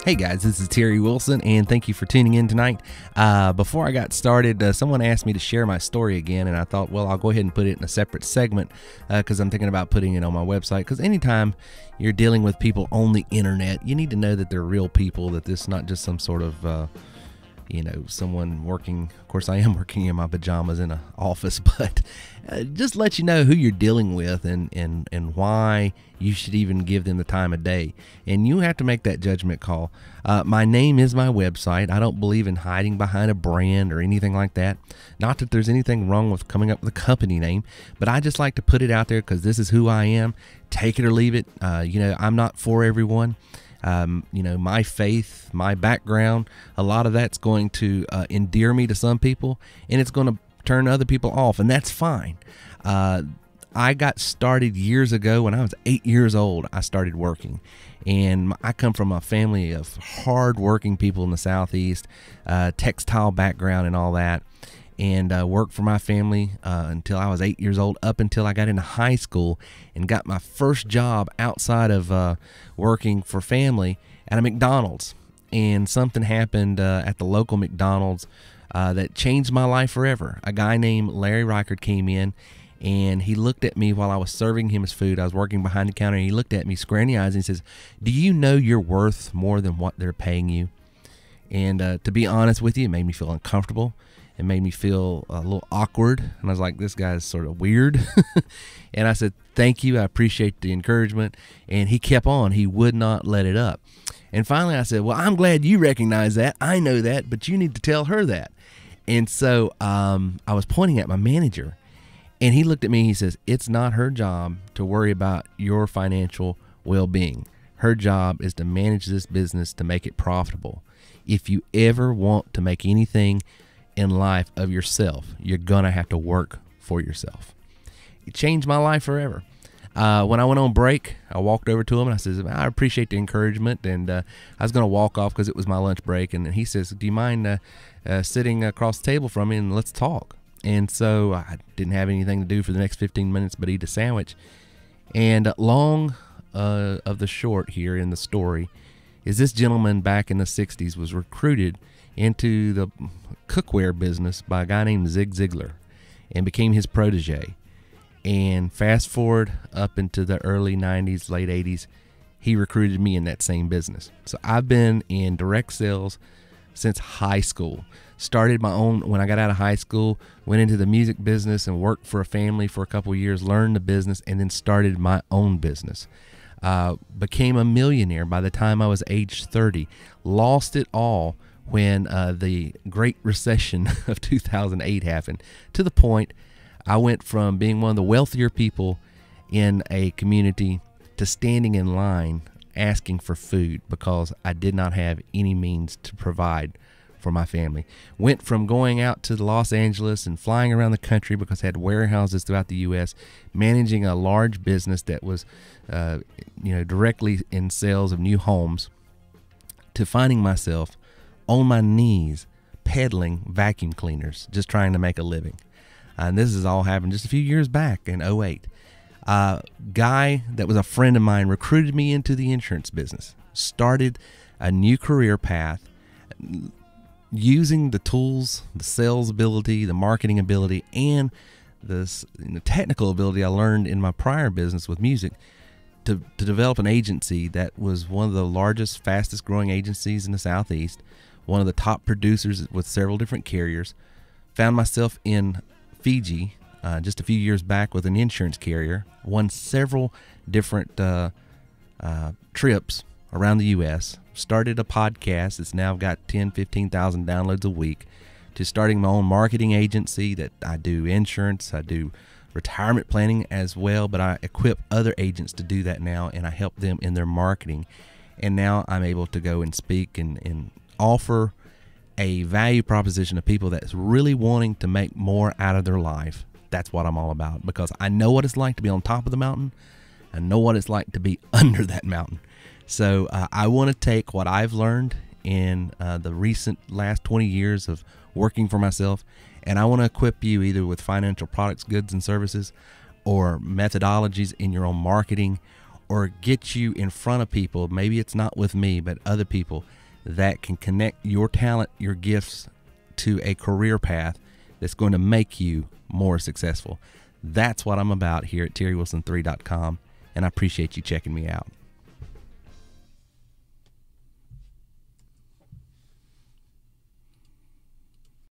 Hey guys, this is Terry Wilson, and thank you for tuning in tonight. Before I got started, someone asked me to share my story again, and I thought, well, I'll go ahead and put it in a separate segment because I'm thinking about putting it on my website. Because anytime you're dealing with people on the internet, you need to know that they're real people, that this is not just some sort of someone working. Of course, I am working in my pajamas in an office, but just let you know who you're dealing with and why you should even give them the time of day. And you have to make that judgment call. My name is my website. I don't believe in hiding behind a brand or anything like that. Not that there's anything wrong with coming up with a company name, but I just like to put it out there because this is who I am. Take it or leave it. I'm not for everyone. My faith, my background, a lot of that's going to endear me to some people, and it's going to turn other people off, and that's fine. I got started years ago when I was 8 years old. I started working, and I come from a family of hard-working people in the Southeast, textile background and all that, and worked for my family until I was 8 years old, up until I got into high school and got my first job outside of working for family at a McDonald's. And something happened at the local McDonald's that changed my life forever. A guy named Larry Reichert came in, and he looked at me while I was serving him his food. I was working behind the counter, and he looked at me square in the eyes and he says, "Do you know you're worth more than what they're paying you?" And to be honest with you, it made me feel uncomfortable. It made me feel a little awkward, and I was like, this guy's sort of weird. And I said, "Thank you, I appreciate the encouragement." And he kept on. He would not let it up. And finally I said, "Well, I'm glad you recognize that. I know that, but you need to tell her that." And so I was pointing at my manager, and he looked at me and he says, "It's not her job to worry about your financial well-being. Her job is to manage this business to make it profitable. If you ever want to make anything in life of yourself, you're gonna have to work for yourself." It changed my life forever. When I went on break, I walked over to him and I said, "I appreciate the encouragement," and I was gonna walk off because it was my lunch break. And he says, "Do you mind sitting across the table from me and let's talk?" And so I didn't have anything to do for the next 15 minutes but eat a sandwich. And long of the short here in the story is this gentleman back in the 60s was recruited into the cookware business by a guy named Zig Ziglar and became his protege. And fast forward up into the early 90s, late 80s, he recruited me in that same business. So I've been in direct sales since high school. Started my own when I got out of high school, went into the music business and worked for a family for a couple of years, learned the business, and then started my own business. Became a millionaire by the time I was age 30. Lost it all when the Great Recession of 2008 happened, to the point I went from being one of the wealthier people in a community to standing in line asking for food because I did not have any means to provide for my family. Went from going out to Los Angeles and flying around the country because I had warehouses throughout the U.S., managing a large business that was directly in sales of new homes, to finding myself on my knees peddling vacuum cleaners, just trying to make a living. And this has all happened just a few years back in '08. Guy that was a friend of mine recruited me into the insurance business, started a new career path using the tools, the sales ability, the marketing ability, and the technical ability I learned in my prior business with music to develop an agency that was one of the largest, fastest growing agencies in the Southeast, one of the top producers with several different carriers. Found myself in Fiji just a few years back with an insurance carrier, won several different trips around the U.S., started a podcast that's now got 15,000 downloads a week, to starting my own marketing agency that I do insurance, I do retirement planning as well, but I equip other agents to do that now, and I help them in their marketing. And now I'm able to go and speak and offer a value proposition to people that's really wanting to make more out of their life. That's what I'm all about, because I know what it's like to be on top of the mountain. I know what it's like to be under that mountain. So I want to take what I've learned in the recent last 20 years of working for myself, and I want to equip you either with financial products, goods, and services, or methodologies in your own marketing, or get you in front of people. Maybe it's not with me, but other people that can connect your talent, your gifts to a career path that's going to make you more successful. That's what I'm about here at TerryWilson3.com, and I appreciate you checking me out.